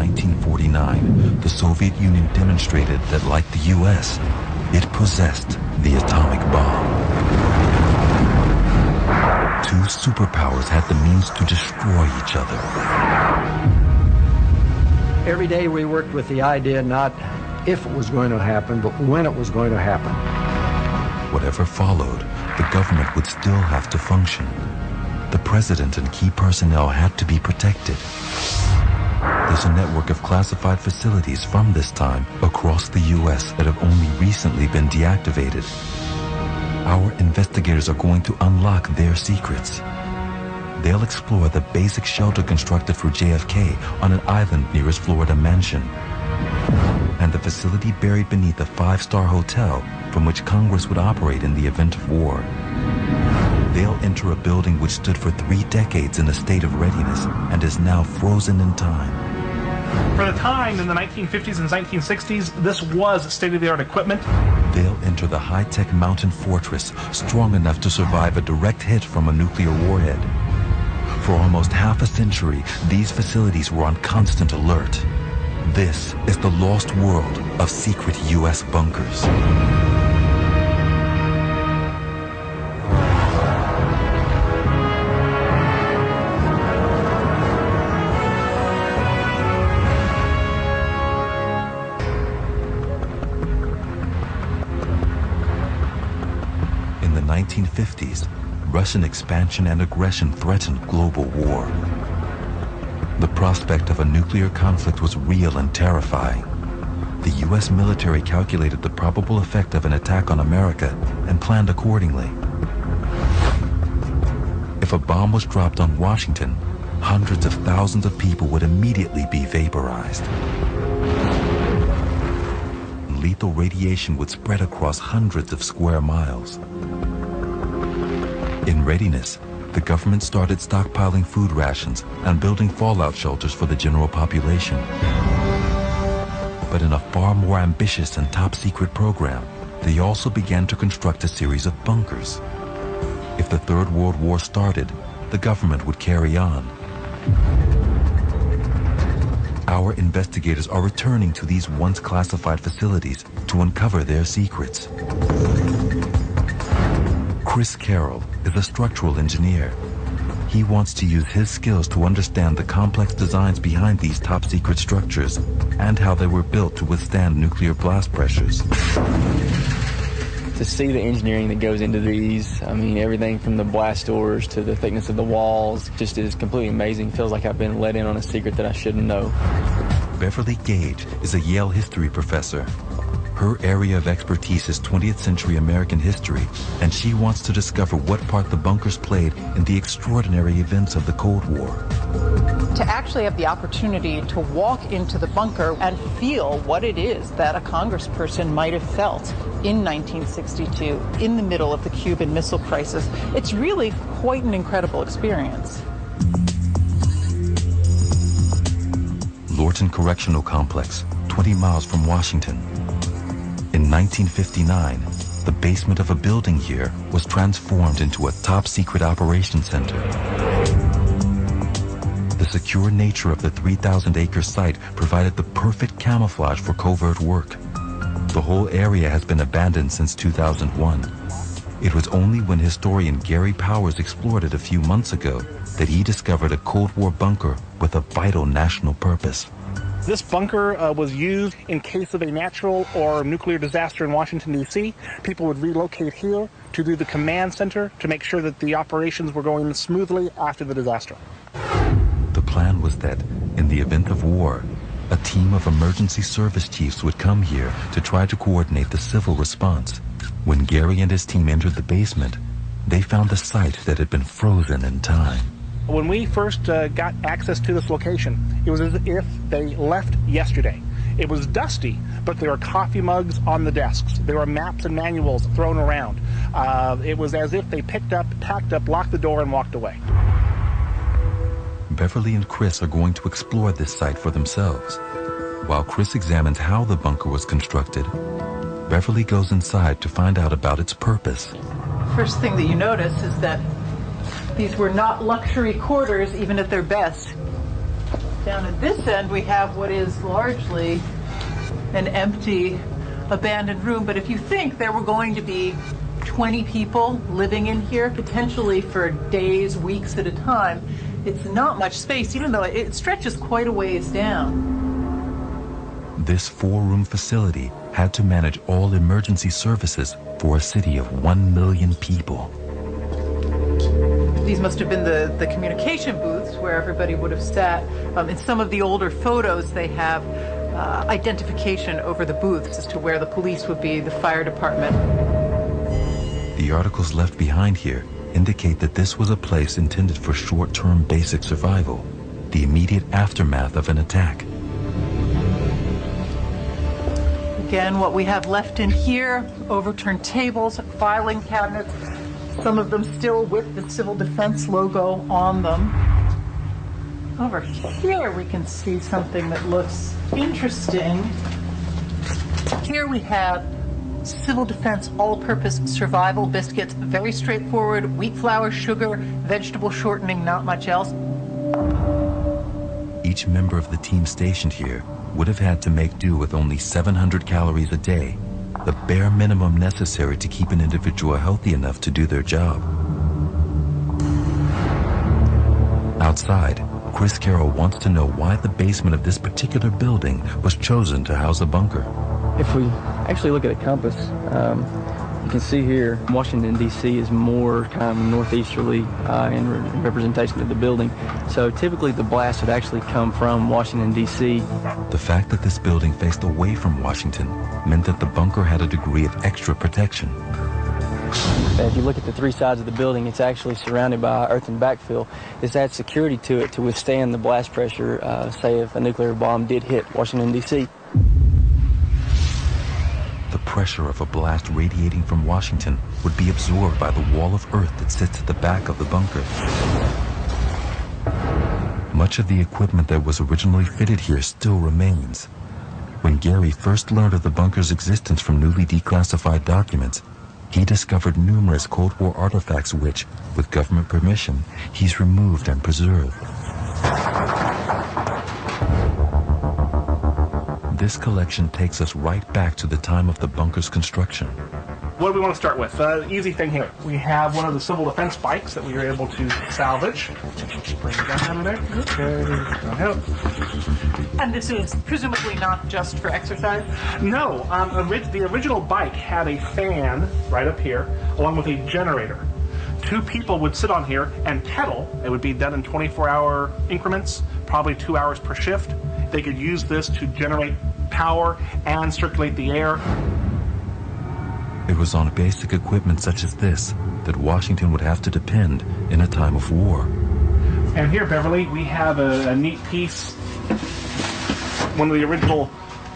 1949, the Soviet Union demonstrated that, like the U.S., it possessed the atomic bomb. Two superpowers had the means to destroy each other. Every day we worked with the idea not if it was going to happen, but when it was going to happen. Whatever followed, the government would still have to function. The president and key personnel had to be protected. There's a network of classified facilities from this time across the U.S. that have only recently been deactivated. Our investigators are going to unlock their secrets. They'll explore the basic shelter constructed for JFK on an island near his Florida mansion, and the facility buried beneath a five-star hotel from which Congress would operate in the event of war. They'll enter a building which stood for 3 decades in a state of readiness and is now frozen in time. For the time, in the 1950s and 1960s, this was state-of-the-art equipment. They'll enter the high-tech mountain fortress, strong enough to survive a direct hit from a nuclear warhead. For almost half a century, these facilities were on constant alert. This is the lost world of secret U.S. bunkers. In the 1950s, Russian expansion and aggression threatened global war. The prospect of a nuclear conflict was real and terrifying. The U.S. military calculated the probable effect of an attack on America and planned accordingly. If a bomb was dropped on Washington, hundreds of thousands of people would immediately be vaporized. Lethal radiation would spread across hundreds of square miles. In readiness, the government started stockpiling food rations and building fallout shelters for the general population. But in a far more ambitious and top-secret program, they also began to construct a series of bunkers. If the Third World War started, the government would carry on. Our investigators are returning to these once classified facilities to uncover their secrets. Chris Carroll is a structural engineer. He wants to use his skills to understand the complex designs behind these top-secret structures and how they were built to withstand nuclear blast pressures. To see the engineering that goes into these, I mean, everything from the blast doors to the thickness of the walls, just is completely amazing. Feels like I've been let in on a secret that I shouldn't know. Beverly Gage is a Yale history professor. Her area of expertise is 20th century American history, and she wants to discover what part the bunkers played in the extraordinary events of the Cold War. To actually have the opportunity to walk into the bunker and feel what it is that a congressperson might have felt in 1962, in the middle of the Cuban Missile Crisis, it's really quite an incredible experience. Lorton Correctional Complex, 20 miles from Washington. In 1959, the basement of a building here was transformed into a top-secret operations center. The secure nature of the 3,000-acre site provided the perfect camouflage for covert work. The whole area has been abandoned since 2001. It was only when historian Gary Powers explored it a few months ago that he discovered a Cold War bunker with a vital national purpose. This bunker was used in case of a natural or nuclear disaster in Washington, D.C. People would relocate here to do the command center to make sure that the operations were going smoothly after the disaster. The plan was that, in the event of war, a team of emergency service chiefs would come here to try to coordinate the civil response. When Gary and his team entered the basement, they found the site that had been frozen in time. When we first got access to this location, it was as if they left yesterday. It was dusty, but there were coffee mugs on the desks. There were maps and manuals thrown around. It was as if they picked up, packed up, locked the door, and walked away. Beverly and Chris are going to explore this site for themselves. While Chris examines how the bunker was constructed, Beverly goes inside to find out about its purpose. First thing that you notice is that these were not luxury quarters, even at their best. Down at this end, we have what is largely an empty, abandoned room. But if you think there were going to be 20 people living in here, potentially for days, weeks at a time, it's not much space, even though it stretches quite a ways down. This 4-room facility had to manage all emergency services for a city of 1 million people. These must have been the communication booths where everybody would have sat. In some of the older photos, they have identification over the booths as to where the police would be, the fire department. The articles left behind here indicate that this was a place intended for short-term basic survival, the immediate aftermath of an attack. Again, what we have left in here, overturned tables, filing cabinets, some of them still with the Civil Defense logo on them. Over here we can see something that looks interesting. Here we have Civil Defense all-purpose survival biscuits, very straightforward, wheat flour, sugar, vegetable shortening, not much else. Each member of the team stationed here would have had to make do with only 700 calories a day, the bare minimum necessary to keep an individual healthy enough to do their job. Outside, Chris Carroll wants to know why the basement of this particular building was chosen to house a bunker. If we actually look at a compass, you can see here Washington, D.C. is more kind of northeasterly in representation of the building. So typically the blast would actually come from Washington, D.C. The fact that this building faced away from Washington meant that the bunker had a degree of extra protection. If you look at the 3 sides of the building, it's actually surrounded by earthen backfill. This adds security to it to withstand the blast pressure, say if a nuclear bomb did hit Washington, D.C. The pressure of a blast radiating from Washington would be absorbed by the wall of earth that sits at the back of the bunker. Much of the equipment that was originally fitted here still remains. When Gary first learned of the bunker's existence from newly declassified documents, he discovered numerous Cold War artifacts which, with government permission, he's removed and preserved. This collection takes us right back to the time of the bunker's construction. What do we want to start with? Easy thing here. We have one of the Civil Defense bikes that we were able to salvage. Bring it down out of there. And this is presumably not just for exercise? No. The original bike had a fan right up here, along with a generator. 2 people would sit on here and pedal. It would be done in 24-hour increments, probably 2 hours per shift. They could use this to generate power and circulate the air. It was on basic equipment such as this that Washington would have to depend in a time of war. And here, Beverly, we have a neat piece, one of the original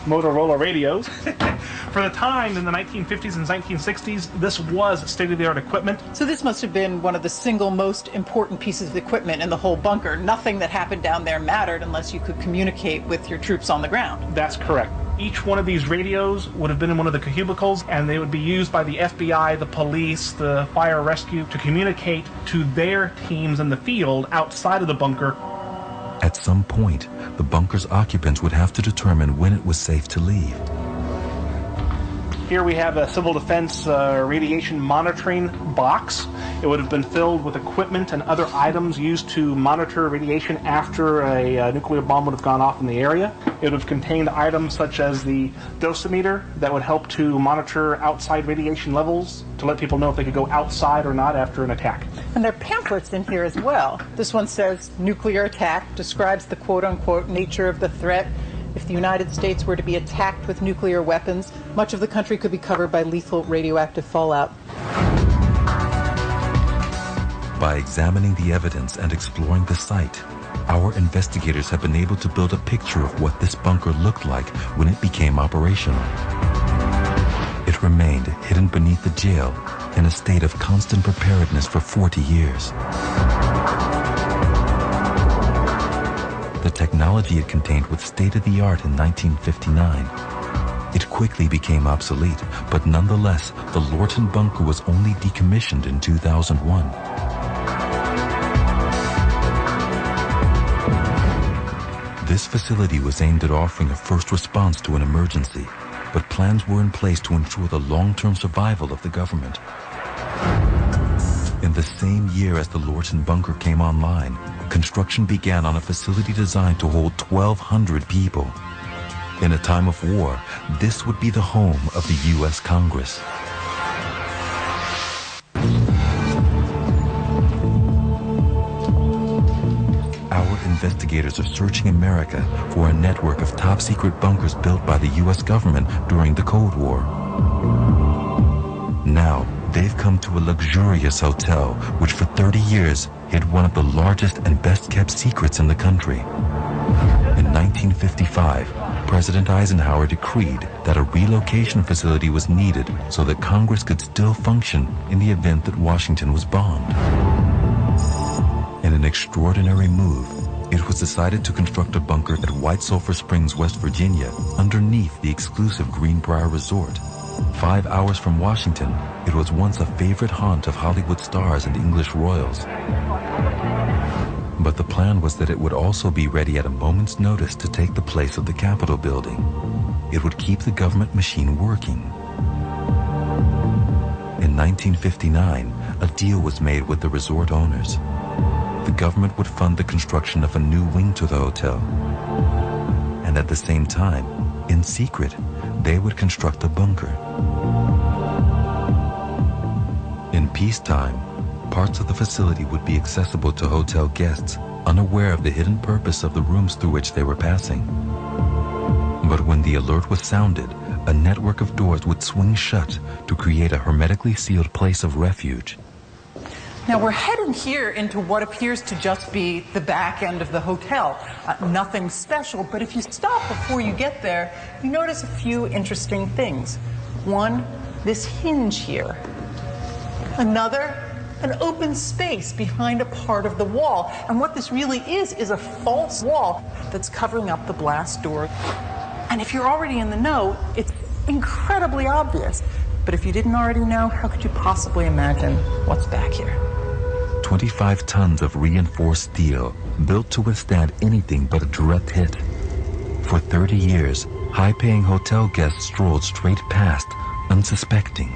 Motorola radios. For the time in the 1950s and 1960s, this was state-of-the-art equipment. So this must have been one of the single most important pieces of equipment in the whole bunker. Nothing that happened down there mattered unless you could communicate with your troops on the ground. That's correct. Each one of these radios would have been in one of the cubicles, and they would be used by the FBI, the police, the fire rescue to communicate to their teams in the field outside of the bunker. At some point, the bunker's occupants would have to determine when it was safe to leave. Here we have a Civil Defense radiation monitoring box. It would have been filled with equipment and other items used to monitor radiation after a nuclear bomb would have gone off in the area. It would have contained items such as the dosimeter that would help to monitor outside radiation levels to let people know if they could go outside or not after an attack. And there are pamphlets in here as well. This one says, nuclear attack, describes the quote-unquote nature of the threat. If the United States were to be attacked with nuclear weapons, much of the country could be covered by lethal radioactive fallout. By examining the evidence and exploring the site, our investigators have been able to build a picture of what this bunker looked like when it became operational. It remained hidden beneath the jail in a state of constant preparedness for 40 years. The technology it contained was state-of-the-art in 1959. It quickly became obsolete, but nonetheless, the Lorton bunker was only decommissioned in 2001. This facility was aimed at offering a first response to an emergency, but plans were in place to ensure the long-term survival of the government. In the same year as the Lorton bunker came online, construction began on a facility designed to hold 1,200 people. In a time of war, this would be the home of the U.S. Congress. Our investigators are searching America for a network of top-secret bunkers built by the U.S. government during the Cold War. Now, they've come to a luxurious hotel, which for 30 years hid one of the largest and best-kept secrets in the country. In 1955, President Eisenhower decreed that a relocation facility was needed so that Congress could still function in the event that Washington was bombed. In an extraordinary move, it was decided to construct a bunker at White Sulphur Springs, West Virginia, underneath the exclusive Greenbrier Resort. 5 hours from Washington, it was once a favorite haunt of Hollywood stars and English royals. But the plan was that it would also be ready at a moment's notice to take the place of the Capitol building. It would keep the government machine working. In 1959, a deal was made with the resort owners. The government would fund the construction of a new wing to the hotel. And at the same time, in secret, they would construct a bunker. In peacetime, parts of the facility would be accessible to hotel guests, unaware of the hidden purpose of the rooms through which they were passing. But when the alert was sounded, a network of doors would swing shut to create a hermetically sealed place of refuge. Now we're heading here into what appears to just be the back end of the hotel. Nothing special, but if you stop before you get there, you notice a few interesting things. One, this hinge here. Another, an open space behind a part of the wall. And what this really is a false wall that's covering up the blast door. And if you're already in the know, it's incredibly obvious. But if you didn't already know, how could you possibly imagine what's back here? 25 tons of reinforced steel, built to withstand anything but a direct hit. For 30 years, high-paying hotel guests strolled straight past, unsuspecting.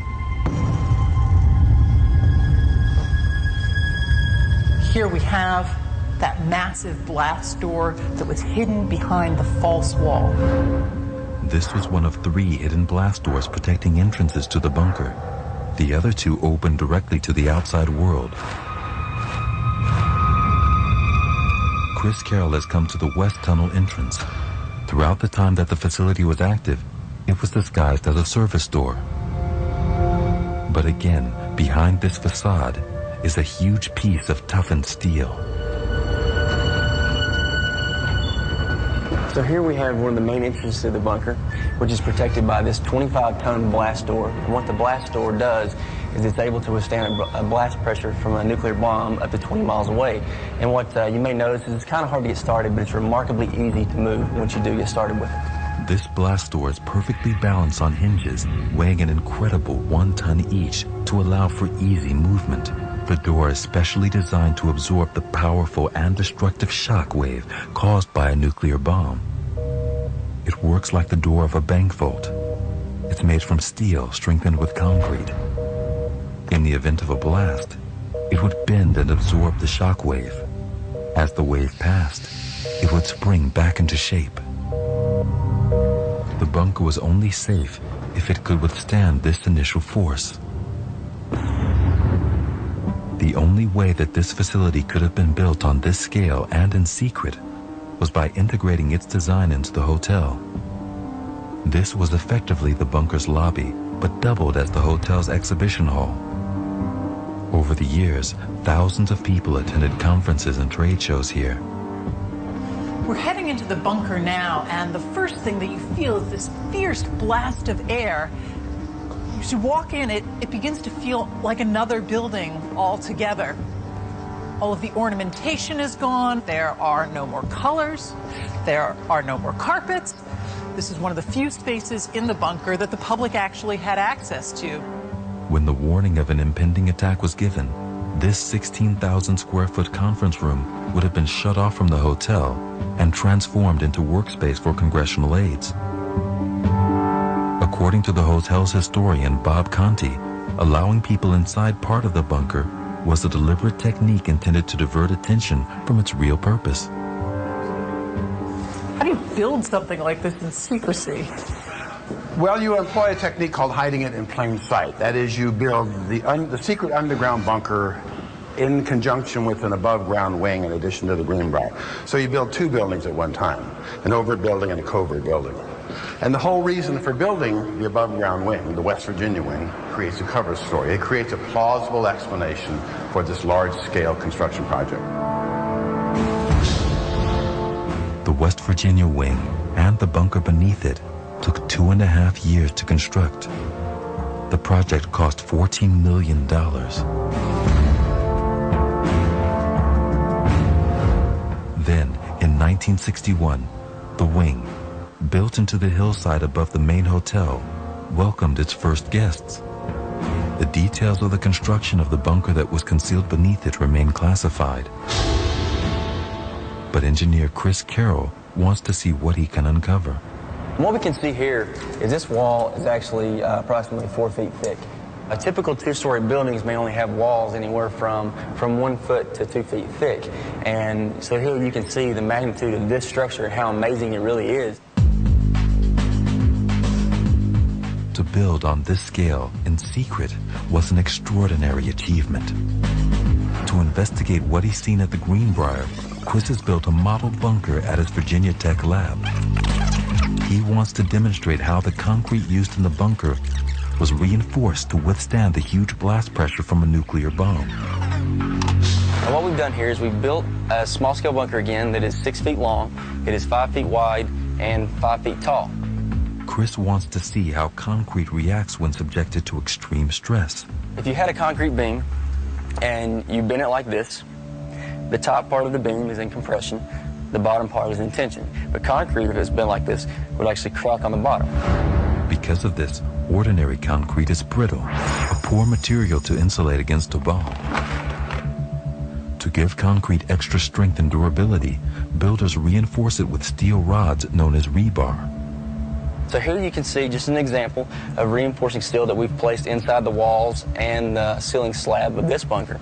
Here we have that massive blast door that was hidden behind the false wall. This was one of 3 hidden blast doors protecting entrances to the bunker. The other 2 opened directly to the outside world. Chris Carroll has come to the West Tunnel entrance. Throughout the time that the facility was active, it was disguised as a service door. But again, behind this facade is a huge piece of toughened steel. So here we have one of the main entrances to the bunker, which is protected by this 25-ton blast door. And what the blast door does is it's able to withstand a blast pressure from a nuclear bomb up to 20 miles away. And what you may notice is it's kind of hard to get started, but it's remarkably easy to move once you do get started with it. This blast door is perfectly balanced on hinges, weighing an incredible 1 ton each to allow for easy movement. The door is specially designed to absorb the powerful and destructive shock wave caused by a nuclear bomb. It works like the door of a bank vault. It's made from steel strengthened with concrete. In the event of a blast, it would bend and absorb the shock wave. As the wave passed, it would spring back into shape. The bunker was only safe if it could withstand this initial force. The only way that this facility could have been built on this scale and in secret was by integrating its design into the hotel. This was effectively the bunker's lobby, but doubled as the hotel's exhibition hall. Over the years, thousands of people attended conferences and trade shows here. We're heading into the bunker now, and the first thing that you feel is this fierce blast of air. As you walk in, it begins to feel like another building altogether. All of the ornamentation is gone. There are no more colors. There are no more carpets. This is one of the few spaces in the bunker that the public actually had access to. When the warning of an impending attack was given, This 16,000 square foot conference room would have been shut off from the hotel and transformed into workspace for congressional aides. According to the hotel's historian, Bob Conti, allowing people inside part of the bunker was a deliberate technique intended to divert attention from its real purpose. How do you build something like this in secrecy? Well, you employ a technique called hiding it in plain sight. That is, you build the secret underground bunker in conjunction with an above-ground wing in addition to the Greenbrier. So you build two buildings at one time, an overt building and a covert building. And the whole reason for building the above-ground wing, the West Virginia wing, creates a cover story. It creates a plausible explanation for this large-scale construction project. The West Virginia wing and the bunker beneath it took 2.5 years to construct. The project cost $14 million. Then, in 1961, the wing, built into the hillside above the main hotel, welcomed its first guests. The details of the construction of the bunker that was concealed beneath it remain classified. But engineer Chris Carroll wants to see what he can uncover. What we can see here is this wall is actually approximately 4 feet thick. A typical two-story buildings may only have walls anywhere from 1 foot to 2 feet thick. And so here you can see the magnitude of this structure and how amazing it really is. To build on this scale in secret was an extraordinary achievement. To investigate what he's seen at the Greenbrier, Chris has built a model bunker at his Virginia Tech lab. He wants to demonstrate how the concrete used in the bunker was reinforced to withstand the huge blast pressure from a nuclear bomb. Now what we've done here is we've built a small-scale bunker again that is 6 feet long, it is 5 feet wide, and 5 feet tall. Chris wants to see how concrete reacts when subjected to extreme stress. If you had a concrete beam and you bend it like this, the top part of the beam is in compression, the bottom part is in tension. But concrete, if it's bent like this, would actually crack on the bottom. Because of this, ordinary concrete is brittle, a poor material to insulate against a bomb. To give concrete extra strength and durability, builders reinforce it with steel rods known as rebar. So here you can see just an example of reinforcing steel that we've placed inside the walls and the ceiling slab of this bunker.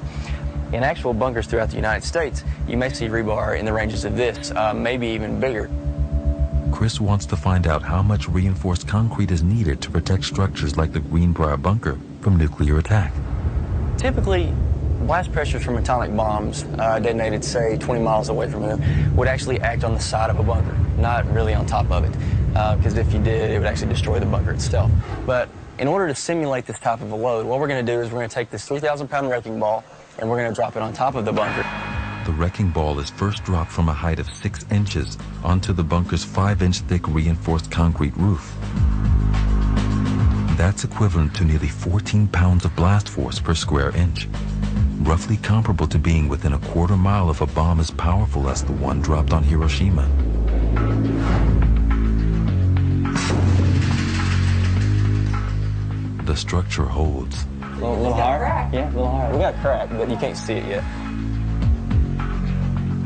In actual bunkers throughout the United States, you may see rebar in the ranges of this, maybe even bigger. Chris wants to find out how much reinforced concrete is needed to protect structures like the Greenbrier bunker from nuclear attack. Typically, blast pressures from atomic bombs detonated, say, 20 miles away from here would actually act on the side of a bunker, not really on top of it. Because if you did, it would actually destroy the bunker itself. But in order to simulate this type of a load, what we're going to do is we're going to take this 3,000-pound wrecking ball and we're going to drop it on top of the bunker. The wrecking ball is first dropped from a height of 6 inches onto the bunker's 5-inch thick reinforced concrete roof. That's equivalent to nearly 14 pounds of blast force per square inch, roughly comparable to being within a quarter mile of a bomb as powerful as the one dropped on Hiroshima. The structure holds. A little higher? Yeah, a little higher. We got a crack, but you can't see it yet.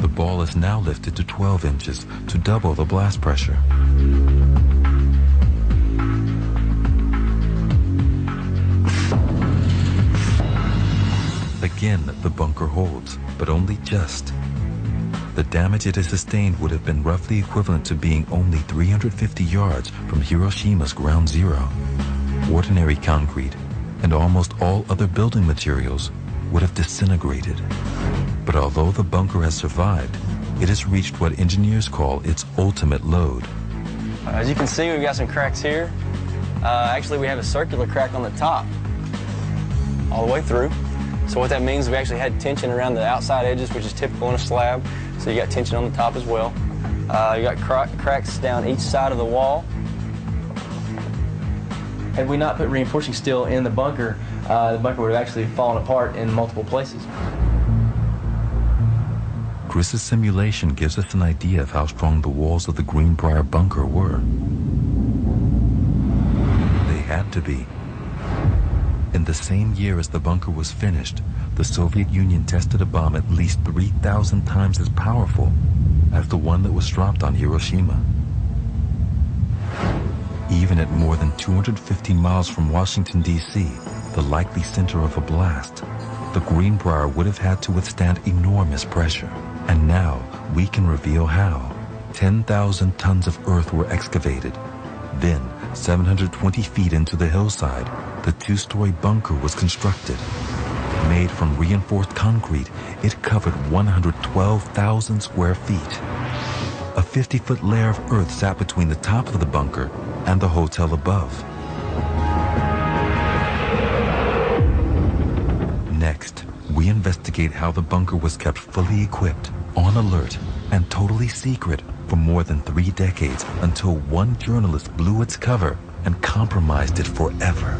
The ball is now lifted to 12 inches to double the blast pressure. Again, the bunker holds, but only just. The damage it has sustained would have been roughly equivalent to being only 350 yards from Hiroshima's ground zero. Ordinary concrete and almost all other building materials would have disintegrated. But although the bunker has survived, it has reached what engineers call its ultimate load. As you can see, we've got some cracks here. Actually, we have a circular crack on the top, all the way through. So what that means is we actually had tension around the outside edges, which is typical in a slab. So you got tension on the top as well. You got cracks down each side of the wall. Had we not put reinforcing steel in the bunker would have actually fallen apart in multiple places. Chris's simulation gives us an idea of how strong the walls of the Greenbrier bunker were. They had to be. In the same year as the bunker was finished, the Soviet Union tested a bomb at least 3,000 times as powerful as the one that was dropped on Hiroshima. Even at more than 250 miles from Washington, D.C., the likely center of a blast, the Greenbrier would have had to withstand enormous pressure. And now we can reveal how. 10,000 tons of earth were excavated. Then, 720 feet into the hillside, the two-story bunker was constructed. Made from reinforced concrete, it covered 112,000 square feet. A 50-foot layer of earth sat between the top of the bunker and the hotel above. Next, we investigate how the bunker was kept fully equipped, on alert, and totally secret for more than 3 decades until one journalist blew its cover and compromised it forever.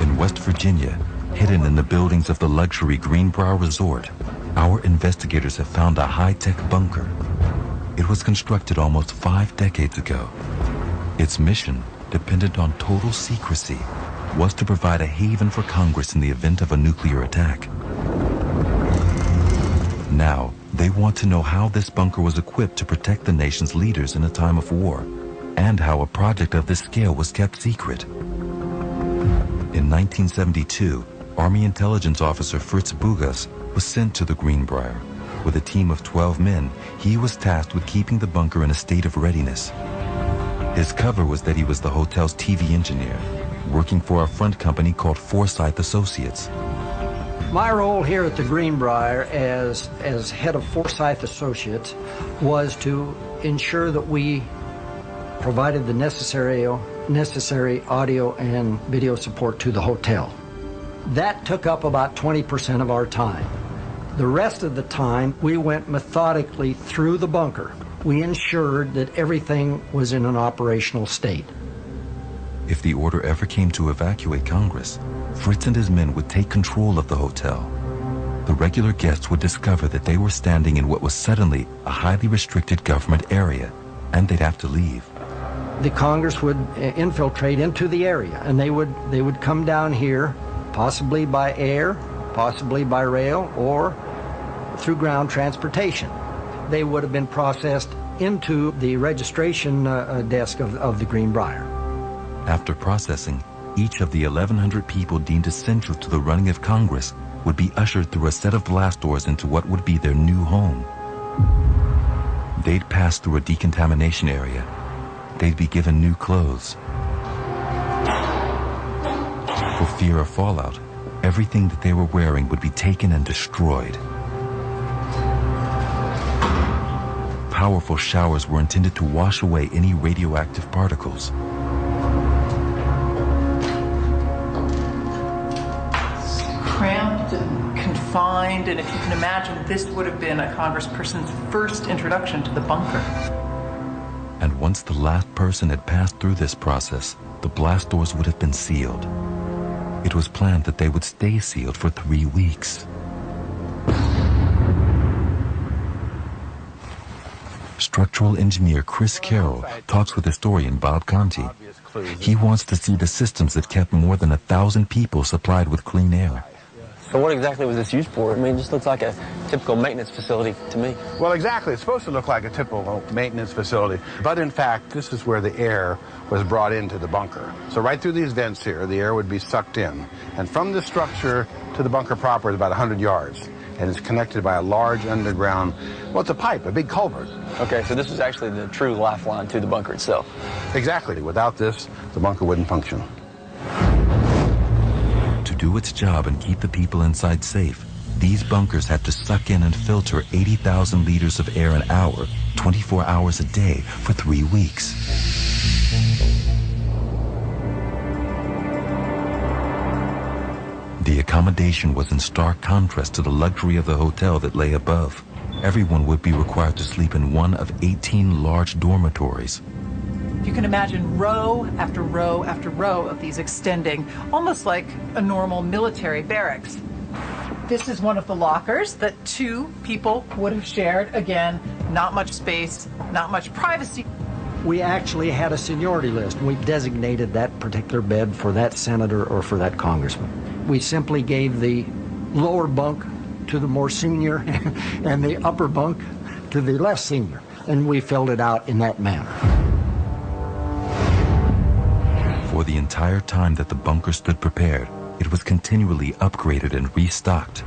In West Virginia, hidden in the buildings of the luxury Greenbrier Resort, our investigators have found a high-tech bunker. It was constructed almost 5 decades ago. Its mission, dependent on total secrecy, was to provide a haven for Congress in the event of a nuclear attack. Now, they want to know how this bunker was equipped to protect the nation's leaders in a time of war, and how a project of this scale was kept secret. In 1972, Army intelligence officer Fritz Bugas was sent to the Greenbrier. With a team of 12 men, he was tasked with keeping the bunker in a state of readiness. His cover was that he was the hotel's TV engineer, working for a front company called Forsyth Associates. My role here at the Greenbrier as head of Forsyth Associates was to ensure that we provided the necessary audio and video support to the hotel. That took up about 20% of our time. The rest of the time, we went methodically through the bunker. We ensured that everything was in an operational state. If the order ever came to evacuate Congress, Fritz and his men would take control of the hotel. The regular guests would discover that they were standing in what was suddenly a highly restricted government area, and they'd have to leave. The Congress would infiltrate into the area, and they would come down here, possibly by air, possibly by rail, or through ground transportation. They would have been processed into the registration desk of the Greenbrier. After processing, each of the 1,100 people deemed essential to the running of Congress would be ushered through a set of blast doors into what would be their new home. They'd pass through a decontamination area. They'd be given new clothes. For fear of fallout, everything that they were wearing would be taken and destroyed. Powerful showers were intended to wash away any radioactive particles. Cramped and confined, and if you can imagine, this would have been a congressperson's first introduction to the bunker. And once the last person had passed through this process, the blast doors would have been sealed. It was planned that they would stay sealed for 3 weeks. Structural engineer Chris Carroll talks with historian Bob Conti. He wants to see the systems that kept more than 1,000 people supplied with clean air. So what exactly was this used for? I mean, it just looks like a typical maintenance facility to me. Well, exactly. It's supposed to look like a typical maintenance facility. But in fact, this is where the air was brought into the bunker. So right through these vents here, the air would be sucked in. And from the structure to the bunker proper is about 100 yards. And it's connected by a large underground, well, it's a pipe, a big culvert. Okay, so this is actually the true lifeline to the bunker itself. Exactly. Without this, the bunker wouldn't function. To do its job and keep the people inside safe, these bunkers had to suck in and filter 80,000 liters of air an hour, 24 hours a day, for 3 weeks. The accommodation was in stark contrast to the luxury of the hotel that lay above. Everyone would be required to sleep in one of 18 large dormitories. You can imagine row after row after row of these extending, almost like a normal military barracks. This is one of the lockers that two people would have shared. Again, not much space, not much privacy. We actually had a seniority list. We designated that particular bed for that senator or for that congressman. We simply gave the lower bunk to the more senior and the upper bunk to the less senior, and we filled it out in that manner. For the entire time that the bunker stood prepared, it was continually upgraded and restocked.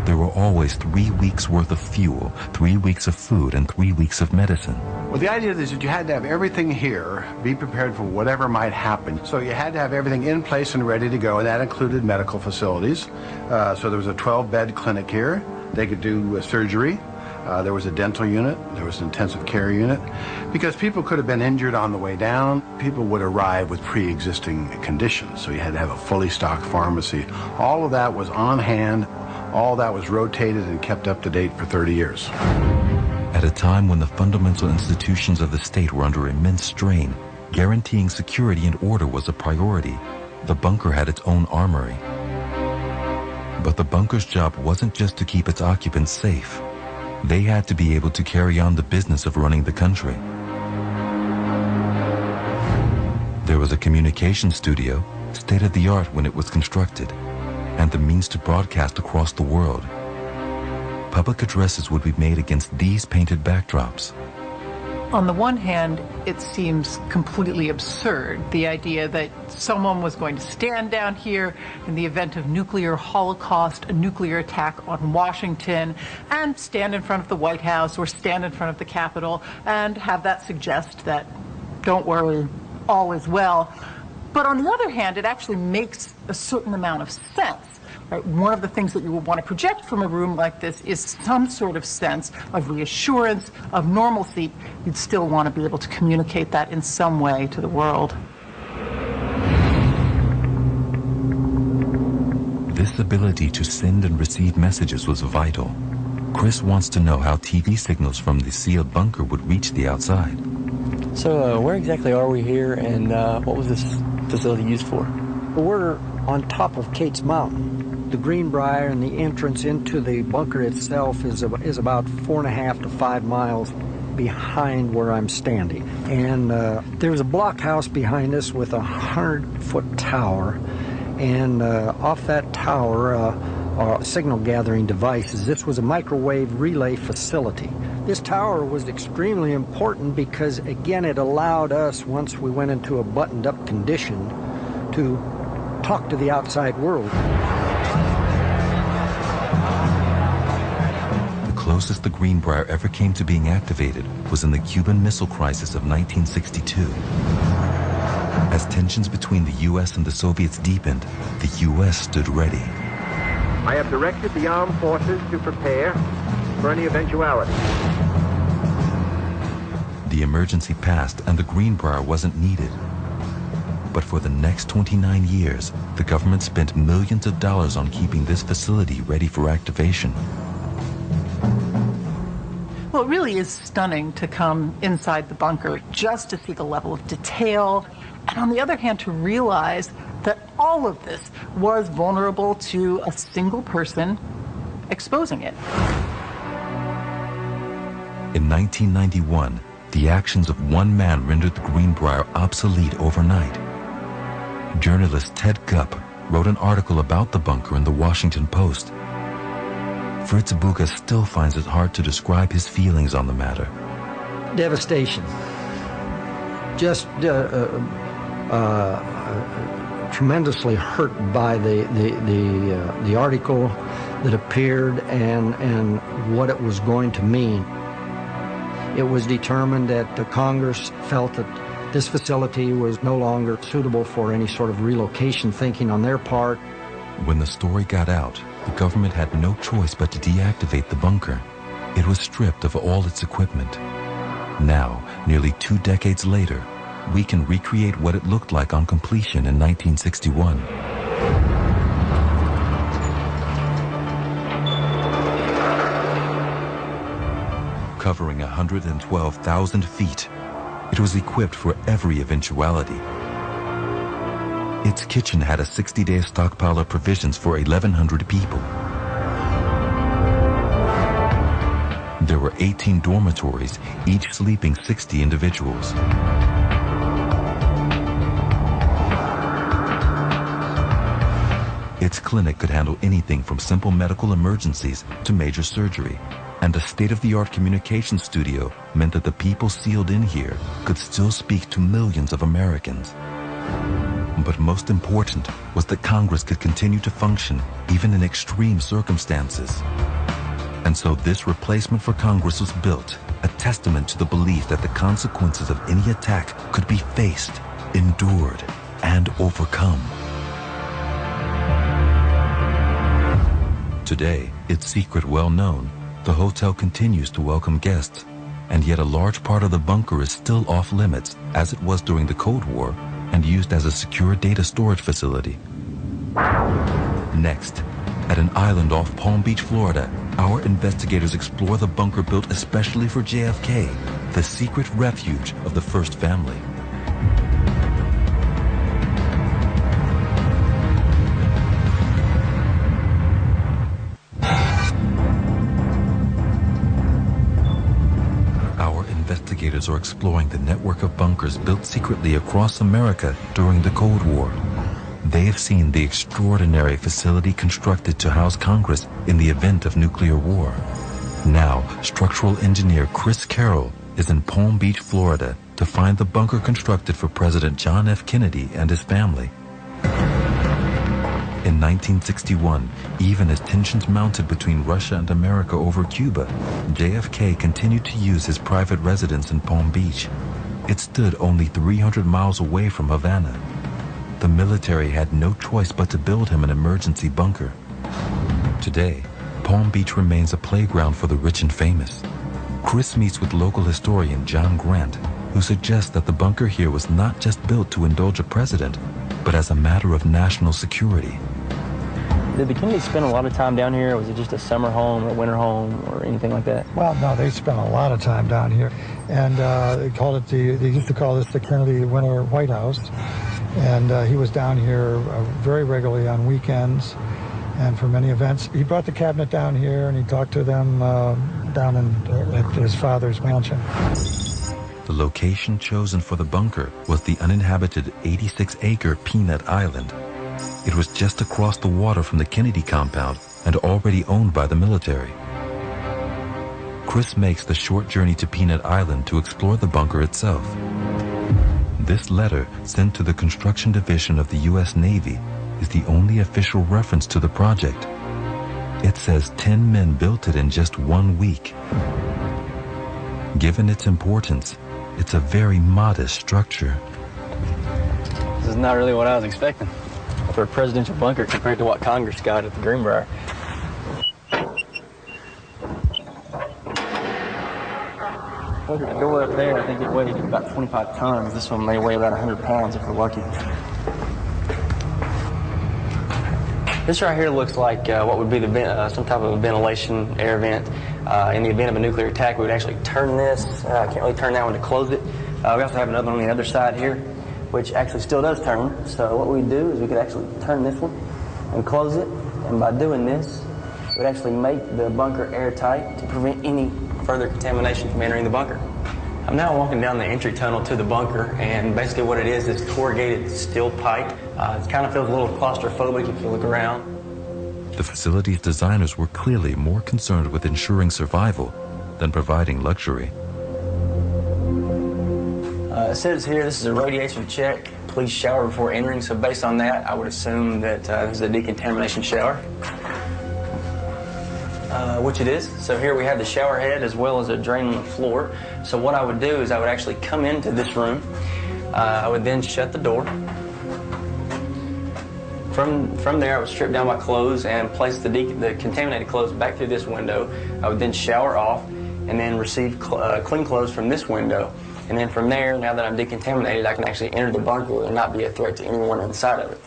There were always 3 weeks worth of fuel, 3 weeks of food, and 3 weeks of medicine. Well, the idea is that you had to have everything here, be prepared for whatever might happen. So you had to have everything in place and ready to go, and that included medical facilities. So there was a 12-bed clinic here. They could do surgery. There was a dental unit. There was an intensive care unit. Because people could have been injured on the way down. People would arrive with pre-existing conditions. So you had to have a fully stocked pharmacy. All of that was on hand. All that was rotated and kept up to date for 30 years. At a time when the fundamental institutions of the state were under immense strain, guaranteeing security and order was a priority. The bunker had its own armory. But the bunker's job wasn't just to keep its occupants safe. They had to be able to carry on the business of running the country. There was a communication studio, state-of-the-art when it was constructed, and the means to broadcast across the world. Public addresses would be made against these painted backdrops. On the one hand, it seems completely absurd, the idea that someone was going to stand down here in the event of nuclear holocaust, a nuclear attack on Washington, and stand in front of the White House or stand in front of the Capitol and have that suggest that, don't worry, all is well. But on the other hand, it actually makes a certain amount of sense. Right? One of the things that you would want to project from a room like this is some sort of sense of reassurance, of normalcy. You'd still want to be able to communicate that in some way to the world. This ability to send and receive messages was vital. Chris wants to know how TV signals from the sealed bunker would reach the outside. So where exactly are we here, and what was this facility used for? We're on top of Cates Mountain. The Greenbrier and the entrance into the bunker itself is about 4.5 to 5 miles behind where I'm standing. And there's a blockhouse behind us with a 100-foot tower. And off that tower are signal gathering devices. This was a microwave relay facility. This tower was extremely important because, again, it allowed us, once we went into a buttoned-up condition, to talk to the outside world. The closest the Greenbrier ever came to being activated was in the Cuban Missile Crisis of 1962. As tensions between the U.S. and the Soviets deepened, the U.S. stood ready. I have directed the armed forces to prepare for any eventuality. The emergency passed and the Greenbrier wasn't needed. But for the next 29 years, the government spent millions of dollars on keeping this facility ready for activation. Well, it really is stunning to come inside the bunker just to see the level of detail, and on the other hand, to realize that all of this was vulnerable to a single person exposing it. In 1991, the actions of one man rendered the Greenbrier obsolete overnight. Journalist Ted Gupp wrote an article about the bunker in the Washington Post. Fritz Buga still finds it hard to describe his feelings on the matter. Devastation. Just tremendously hurt by the article that appeared and what it was going to mean. It was determined that the Congress felt that this facility was no longer suitable for any sort of relocation thinking on their part. When the story got out, the government had no choice but to deactivate the bunker. It was stripped of all its equipment. Now, nearly 2 decades later, we can recreate what it looked like on completion in 1961. Covering 112,000 feet, it was equipped for every eventuality. Its kitchen had a 60-day stockpile of provisions for 1,100 people. There were 18 dormitories, each sleeping 60 individuals. Its clinic could handle anything from simple medical emergencies to major surgery. And a state-of-the-art communication studio meant that the people sealed in here could still speak to millions of Americans. But most important was that Congress could continue to function even in extreme circumstances. And so this replacement for Congress was built, a testament to the belief that the consequences of any attack could be faced, endured, and overcome. Today, its secret well known, the hotel continues to welcome guests, and yet a large part of the bunker is still off limits, as it was during the Cold War, and used as a secure data storage facility. Next, at an island off Palm Beach, Florida, our investigators explore the bunker built especially for JFK, the secret refuge of the First Family. Investigators are exploring the network of bunkers built secretly across America during the Cold War. They have seen the extraordinary facility constructed to house Congress in the event of nuclear war. Now, structural engineer Chris Carroll is in Palm Beach, Florida, to find the bunker constructed for President John F. Kennedy and his family. In 1961, even as tensions mounted between Russia and America over Cuba, JFK continued to use his private residence in Palm Beach. It stood only 300 miles away from Havana. The military had no choice but to build him an emergency bunker. Today, Palm Beach remains a playground for the rich and famous. Chris meets with local historian John Grant, who suggests that the bunker here was not just built to indulge a president, but as a matter of national security. Did the Kennedys spend a lot of time down here, or was it just a summer home or a winter home or anything like that? Well, no, they spent a lot of time down here. And they used to call this the Kennedy Winter White House. And he was down here very regularly on weekends and for many events. He brought the cabinet down here and he talked to them down at his father's mansion. The location chosen for the bunker was the uninhabited 86-acre Peanut Island. It was just across the water from the Kennedy compound and already owned by the military. Chris makes the short journey to Peanut Island to explore the bunker itself. This letter, sent to the construction division of the U.S. Navy, is the only official reference to the project. It says 10 men built it in just 1 week. Given its importance, it's a very modest structure. This is not really what I was expecting for a presidential bunker compared to what Congress got at the Greenbrier. Look at the door up there. I think it weighs about 25 tons. This one may weigh about 100 pounds if we're lucky. This right here looks like what would be the some type of a ventilation air vent. In the event of a nuclear attack, we would actually turn this. I can't really turn that one to close it. We also have another one on the other side here, which actually still does turn. So what we do is we could actually turn this one and close it. And by doing this, it would actually make the bunker airtight to prevent any further contamination from entering the bunker. I'm now walking down the entry tunnel to the bunker, and basically what it is corrugated steel pipe. It kind of feels a little claustrophobic if you look around. The facility's designers were clearly more concerned with ensuring survival than providing luxury. It says here this is a radiation check. Please shower before entering. So based on that, I would assume that this is a decontamination shower, which it is. So here we have the shower head as well as a drain on the floor. So what I would do is I would actually come into this room. I would then shut the door. From there, I would strip down my clothes and place the contaminated clothes back through this window. I would then shower off and then receive clean clothes from this window. And then from there, now that I'm decontaminated, I can actually enter the bunker and not be a threat to anyone inside of it.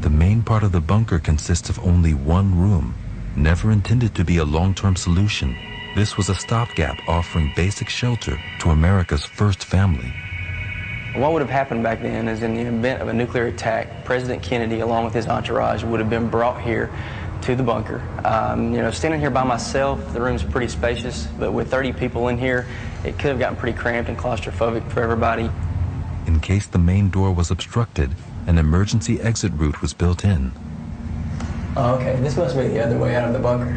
The main part of the bunker consists of only one room, never intended to be a long-term solution. This was a stopgap offering basic shelter to America's first family. What would have happened back then is in the event of a nuclear attack, President Kennedy, along with his entourage, would have been brought here to the bunker. Standing here by myself, the room's pretty spacious, but with 30 people in here, it could have gotten pretty cramped and claustrophobic for everybody. In case the main door was obstructed, an emergency exit route was built in. Oh, okay, this must be the other way out of the bunker.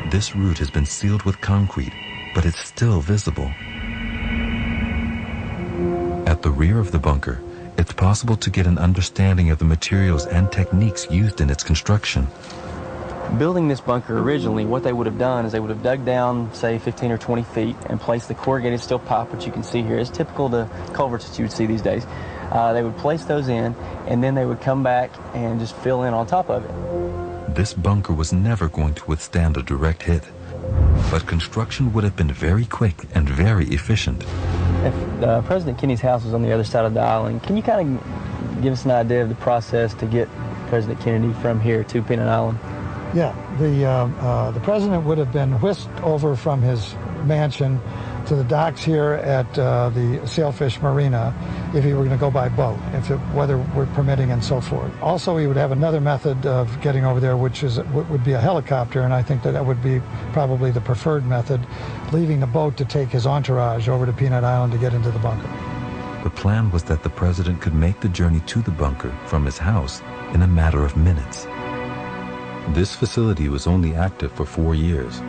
This route has been sealed with concrete, but it's still visible. At the rear of the bunker, it's possible to get an understanding of the materials and techniques used in its construction. Building this bunker originally, what they would have done is they would have dug down, say, 15 or 20 feet and placed the corrugated steel pipe, which you can see here is typical to culverts that you would see these days. They would place those in, and then they would come back and just fill in on top of it. This bunker was never going to withstand a direct hit, but construction would have been very quick and very efficient. If President Kennedy's house was on the other side of the island, can you kind of give us an idea of the process to get President Kennedy from here to Peanut Island? Yeah, the president would have been whisked over from his mansion to the docks here at the Sailfish Marina if he were going to go by boat, if the weather were permitting and so forth. Also, he would have another method of getting over there, which would be a helicopter, and I think that would be probably the preferred method, leaving the boat to take his entourage over to Peanut Island to get into the bunker. The plan was that the president could make the journey to the bunker from his house in a matter of minutes. This facility was only active for 4 years.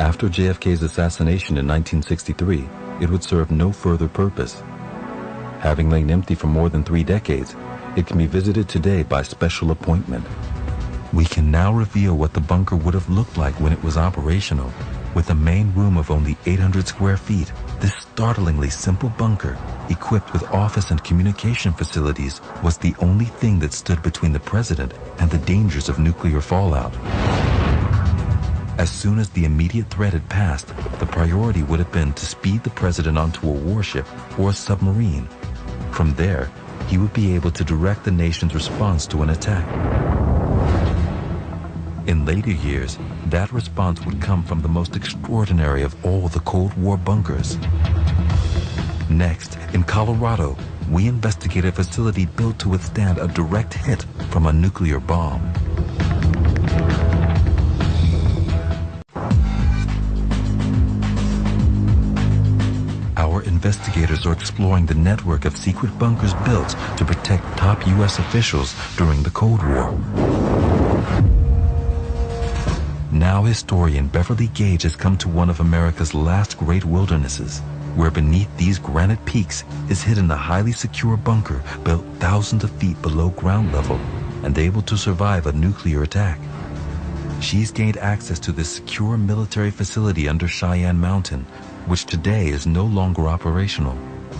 After JFK's assassination in 1963, it would serve no further purpose. Having lain empty for more than 3 decades, it can be visited today by special appointment. We can now reveal what the bunker would have looked like when it was operational. With a main room of only 800 square feet, this startlingly simple bunker, equipped with office and communication facilities, was the only thing that stood between the president and the dangers of nuclear fallout. As soon as the immediate threat had passed, the priority would have been to speed the president onto a warship or a submarine. From there, he would be able to direct the nation's response to an attack. In later years, that response would come from the most extraordinary of all the Cold War bunkers. Next, in Colorado, we investigate a facility built to withstand a direct hit from a nuclear bomb. Our investigators are exploring the network of secret bunkers built to protect top U.S. officials during the Cold War. Now historian Beverly Gage has come to one of America's last great wildernesses, where beneath these granite peaks is hidden a highly secure bunker built thousands of feet below ground level and able to survive a nuclear attack. She's gained access to this secure military facility under Cheyenne Mountain, which today is no longer operational.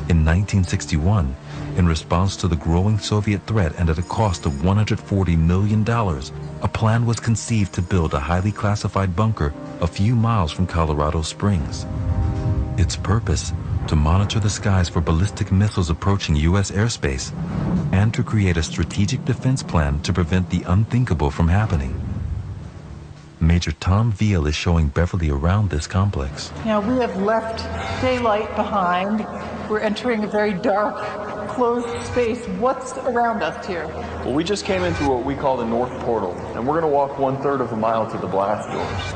In 1961, in response to the growing Soviet threat and at a cost of $140 million, a plan was conceived to build a highly classified bunker a few miles from Colorado Springs. Its purpose, to monitor the skies for ballistic missiles approaching U.S. airspace, and to create a strategic defense plan to prevent the unthinkable from happening. Major Tom Veal is showing Beverly around this complex. Now, we have left daylight behind. We're entering a very dark, closed space. What's around us here? Well, we just came in through what we call the North Portal, and we're going to walk 1/3 of a mile to the blast doors.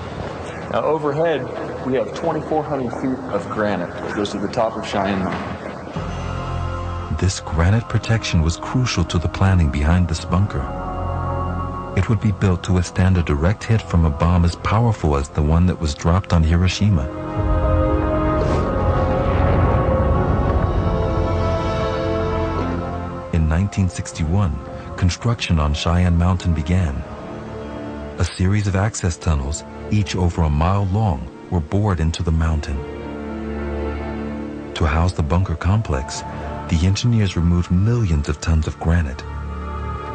Now, overhead, we have 2,400 feet of granite that goes to the top of Cheyenne Mountain. This granite protection was crucial to the planning behind this bunker. It would be built to withstand a direct hit from a bomb as powerful as the one that was dropped on Hiroshima. In 1961, construction on Cheyenne Mountain began. A series of access tunnels, each over a mile long, were bored into the mountain. To house the bunker complex, the engineers removed millions of tons of granite.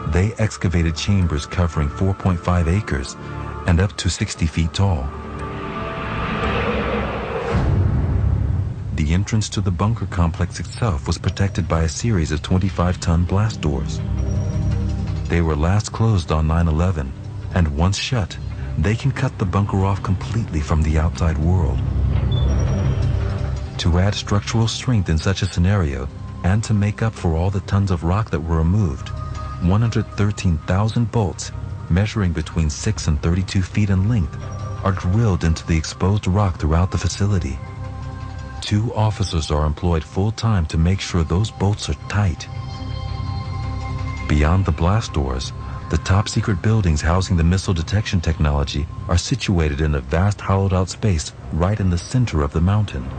They excavated chambers covering 4.5 acres and up to 60 feet tall. The entrance to the bunker complex itself was protected by a series of 25-ton blast doors. They were last closed on 9/11, and once shut, they can cut the bunker off completely from the outside world. To add structural strength in such a scenario, and to make up for all the tons of rock that were removed, 113,000 bolts, measuring between 6 and 32 feet in length, are drilled into the exposed rock throughout the facility. 2 officers are employed full-time to make sure those bolts are tight. Beyond the blast doors, the top-secret buildings housing the missile detection technology are situated in a vast hollowed-out space right in the center of the mountain.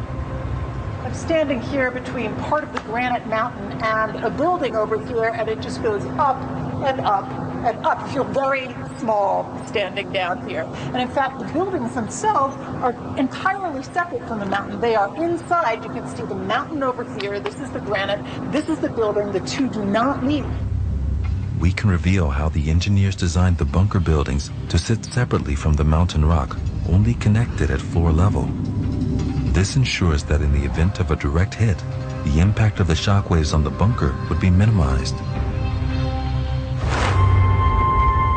I'm standing here between part of the granite mountain and a building over here, and it just goes up and up and up. You feel very small standing down here. And in fact, the buildings themselves are entirely separate from the mountain. They are inside. You can see the mountain over here. This is the granite. This is the building. The two do not meet. We can reveal how the engineers designed the bunker buildings to sit separately from the mountain rock, only connected at floor level. This ensures that in the event of a direct hit, the impact of the shock waves on the bunker would be minimized.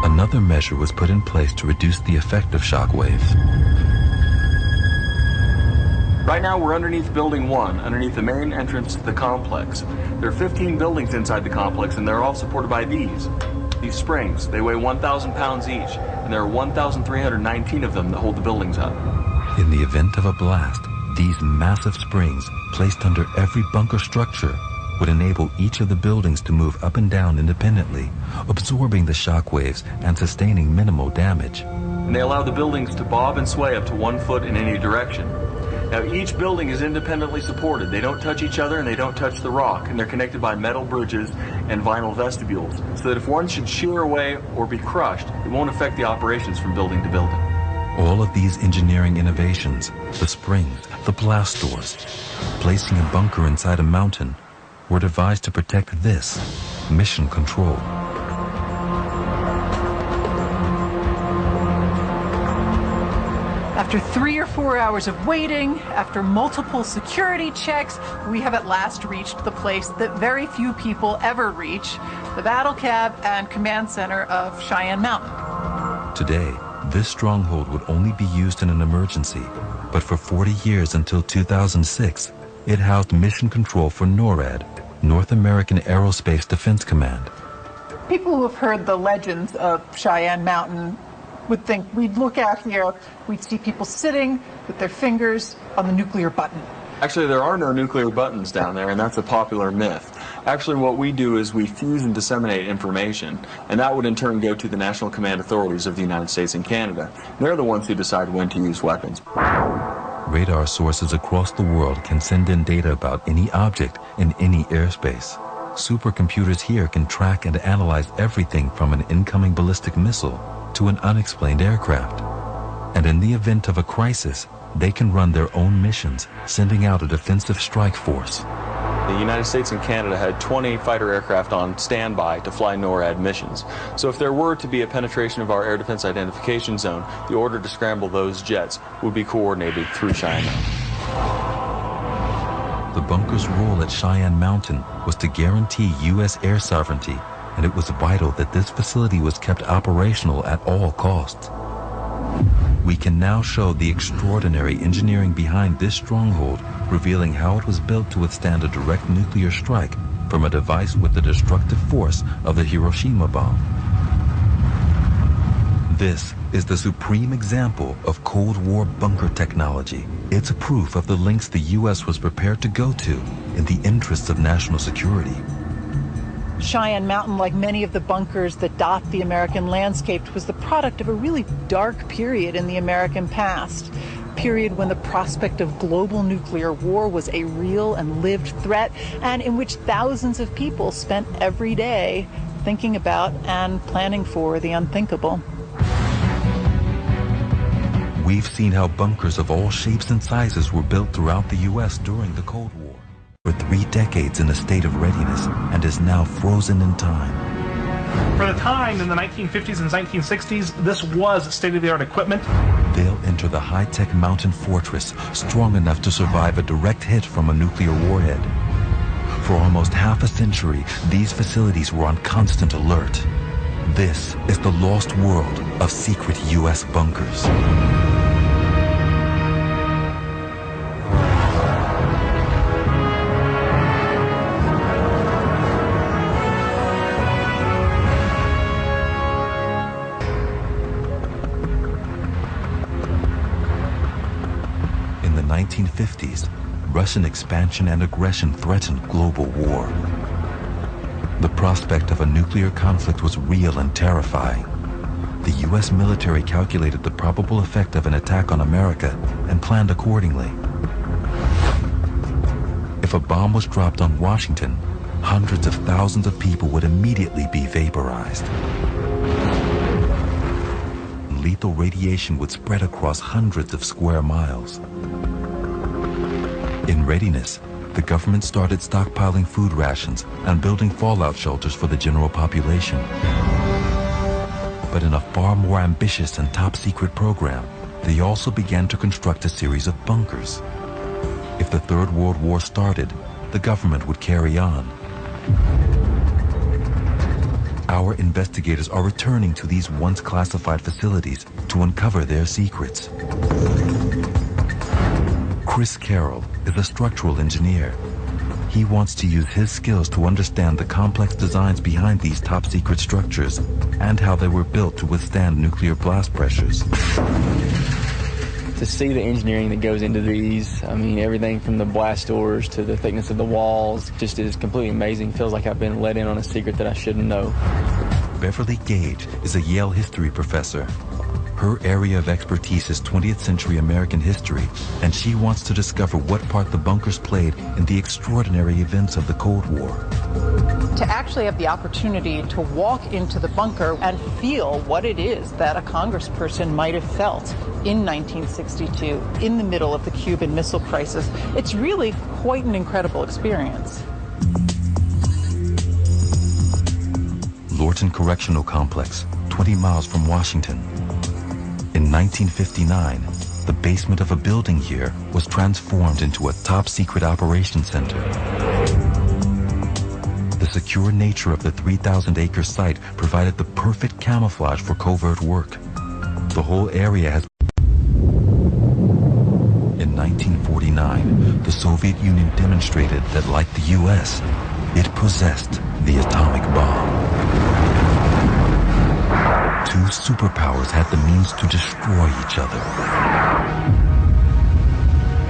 Another measure was put in place to reduce the effect of shock waves. Right now we're underneath Building 1, underneath the main entrance to the complex. There are 15 buildings inside the complex, and they're all supported by these springs. They weigh 1,000 pounds each, and there are 1,319 of them that hold the buildings up. In the event of a blast, these massive springs, placed under every bunker structure, would enable each of the buildings to move up and down independently, absorbing the shock waves and sustaining minimal damage. And they allow the buildings to bob and sway up to 1 foot in any direction. Now, each building is independently supported. They don't touch each other and they don't touch the rock, and they're connected by metal bridges and vinyl vestibules, so that if one should shear away or be crushed, it won't affect the operations from building to building. All of these engineering innovations, the springs, the blast doors, placing a bunker inside a mountain, were devised to protect this, mission control. After 3 or 4 hours of waiting, after multiple security checks, we have at last reached the place that very few people ever reach, the battle cab and command center of Cheyenne Mountain. Today, this stronghold would only be used in an emergency, but for 40 years until 2006, it housed mission control for NORAD, North American Aerospace Defense Command. People who have heard the legends of Cheyenne Mountain would think we'd look out here, we'd see people sitting with their fingers on the nuclear button. Actually, there are no nuclear buttons down there, and that's a popular myth. Actually, what we do is we fuse and disseminate information, and that would in turn go to the National Command Authorities of the United States and Canada. They're the ones who decide when to use weapons. Radar sources across the world can send in data about any object in any airspace. Supercomputers here can track and analyze everything from an incoming ballistic missile to an unexplained aircraft. And in the event of a crisis, they can run their own missions, sending out a defensive strike force. The United States and Canada had 20 fighter aircraft on standby to fly NORAD missions. So if there were to be a penetration of our air defense identification zone, the order to scramble those jets would be coordinated through Cheyenne Mountain. The bunker's role at Cheyenne Mountain was to guarantee U.S. air sovereignty, and it was vital that this facility was kept operational at all costs. We can now show the extraordinary engineering behind this stronghold, revealing how it was built to withstand a direct nuclear strike from a device with the destructive force of the Hiroshima bomb. This is the supreme example of Cold War bunker technology. It's a proof of the lengths the U.S. was prepared to go to in the interests of national security. Cheyenne Mountain, like many of the bunkers that dot the American landscape, was the product of a really dark period in the American past. A period when the prospect of global nuclear war was a real and lived threat, and in which thousands of people spent every day thinking about and planning for the unthinkable. We've seen how bunkers of all shapes and sizes were built throughout the U.S. during the Cold War. For 3 decades in a state of readiness and is now frozen in time. For the time in the 1950s and 1960s, this was state-of-the-art equipment. They'll enter the high-tech mountain fortress strong enough to survive a direct hit from a nuclear warhead. For almost half a century, these facilities were on constant alert. This is the lost world of secret U.S. bunkers. 1950s, Russian expansion and aggression threatened global war. The prospect of a nuclear conflict was real and terrifying. The U.S. military calculated the probable effect of an attack on America and planned accordingly. If a bomb was dropped on Washington, hundreds of thousands of people would immediately be vaporized. Lethal radiation would spread across hundreds of square miles. In readiness, the government started stockpiling food rations and building fallout shelters for the general population. But in a far more ambitious and top-secret program, they also began to construct a series of bunkers. If the Third World War started, the government would carry on. Our investigators are returning to these once classified facilities to uncover their secrets. Chris Carroll is a structural engineer. He wants to use his skills to understand the complex designs behind these top-secret structures and how they were built to withstand nuclear blast pressures. To see the engineering that goes into these, I mean, everything from the blast doors to the thickness of the walls, just is completely amazing. Feels like I've been let in on a secret that I shouldn't know. Beverly Gage is a Yale history professor. Her area of expertise is 20th century American history, and she wants to discover what part the bunkers played in the extraordinary events of the Cold War. To actually have the opportunity to walk into the bunker and feel what it is that a congressperson might have felt in 1962, in the middle of the Cuban Missile Crisis, it's really quite an incredible experience. Lorton Correctional Complex, 20 miles from Washington. In 1959, the basement of a building here was transformed into a top-secret operations center. The secure nature of the 3,000-acre site provided the perfect camouflage for covert work. The whole area has... In 1949, the Soviet Union demonstrated that, like the U.S., it possessed the atomic bomb. Two superpowers had the means to destroy each other.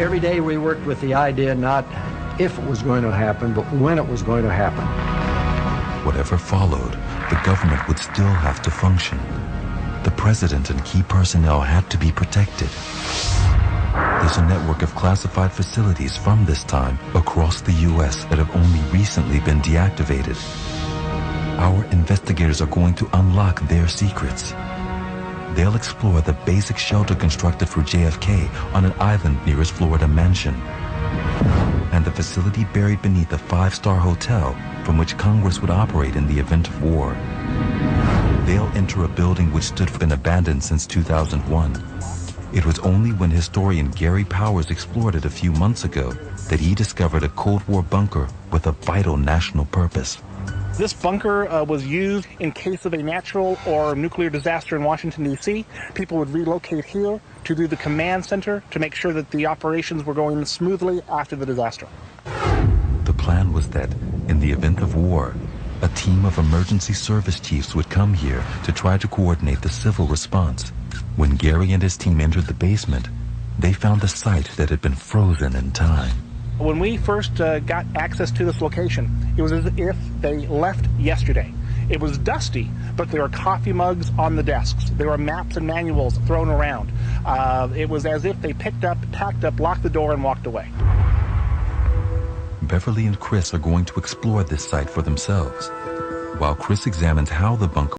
Every day we worked with the idea not if it was going to happen, but when it was going to happen. Whatever followed, the government would still have to function. The president and key personnel had to be protected. There's a network of classified facilities from this time across the U.S. that have only recently been deactivated. Our investigators are going to unlock their secrets. They'll explore the basic shelter constructed for JFK on an island near his Florida mansion, and the facility buried beneath a five-star hotel from which Congress would operate in the event of war. They'll enter a building which stood been abandoned since 2001. It was only when historian Gary Powers explored it a few months ago that he discovered a Cold War bunker with a vital national purpose. This bunker was used in case of a natural or nuclear disaster in Washington, D.C. People would relocate here to do the command center to make sure that the operations were going smoothly after the disaster. The plan was that, in the event of war, a team of emergency service chiefs would come here to try to coordinate the civil response. When Gary and his team entered the basement, they found a site that had been frozen in time. When we first got access to this location, it was as if they left yesterday. It was dusty, but there were coffee mugs on the desks. There were maps and manuals thrown around. It was as if they picked up, packed up, locked the door, and walked away. Beverly and Chris are going to explore this site for themselves, while Chris examines how the bunker